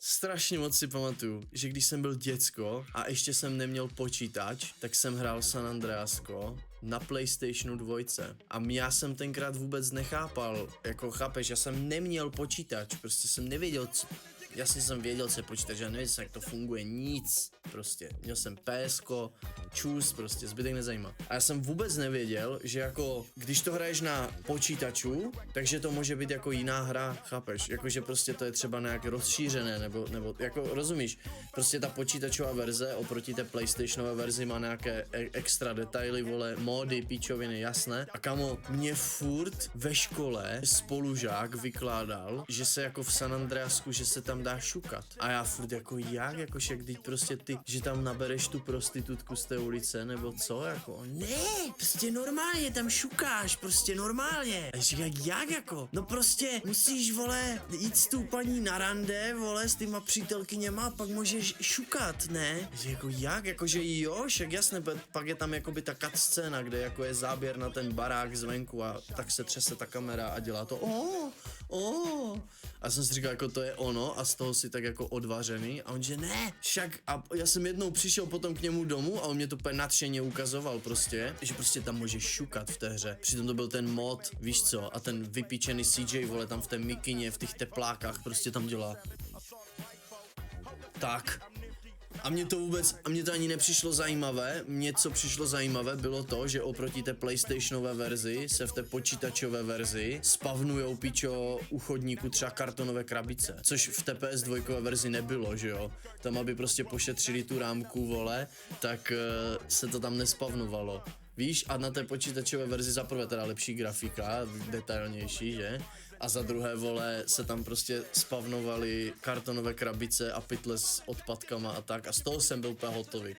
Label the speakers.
Speaker 1: strašně moc si pamatuju, že když jsem byl děcko a ještě jsem neměl počítač, tak jsem hrál San Andreasko na PlayStationu 2. A já jsem tenkrát vůbec nechápal, jako chápeš, já jsem neměl počítač, prostě jsem nevěděl, co... Jasně jsem věděl, co je počítač, já nevěděl jsem, jak to funguje, nic, prostě. Měl jsem PSko, čus, prostě, zbytek nezajímá. A já jsem vůbec nevěděl, že jako, když to hraješ na počítaču, takže to může být jako jiná hra, chápeš? Jakože prostě to je třeba nějak rozšířené, nebo jako, rozumíš? Prostě ta počítačová verze oproti té PlayStationové verzi má nějaké extra detaily, vole, módy, píčoviny, jasné. A kamo, mě furt ve škole spolužák vykládal, že se jako v San Andreasku, že se tam dá šukat. A já furt jako jak, jakože když prostě ty, že tam nabereš tu prostitutku z té ulice, nebo co, jako ne, prostě normálně tam šukáš, prostě normálně. A říká, jak jako, no prostě musíš, vole, jít s tou paní na rande, vole, s týma přítelkyněma a pak můžeš šukat, ne? Že jako jak, jakože jo, však jasně, pak je tam jakoby ta cutscéna, kde jako je záběr na ten barák zvenku a tak se třese ta kamera a dělá to A jsem si říkal, jako to je ono a z toho si tak jako odvařený a on že ne, však a já jsem jednou přišel potom k němu domů a on mě to úplně nadšeně ukazoval prostě, že prostě tam můžeš šukat v té hře. Přitom to byl ten mod, víš co, a ten vypíčený CJ, vole, tam v té mikině, v těch teplákách prostě tam dělá. Tak. A mně to ani nepřišlo zajímavé, mně co přišlo zajímavé bylo to, že oproti té PlayStationové verzi se v té počítačové verzi spavnujou pičo u chodníku třeba kartonové krabice, což v té PS2 verzi nebylo, že jo, tam aby prostě pošetřili tu rámku, vole, tak se to tam nespavnovalo. Víš, a na té počítačové verzi za prvé teda lepší grafika, detailnější, že? A za druhé, vole, se tam prostě spavnovaly kartonové krabice a pytle s odpadkama a tak a z toho jsem byl úplně hotový.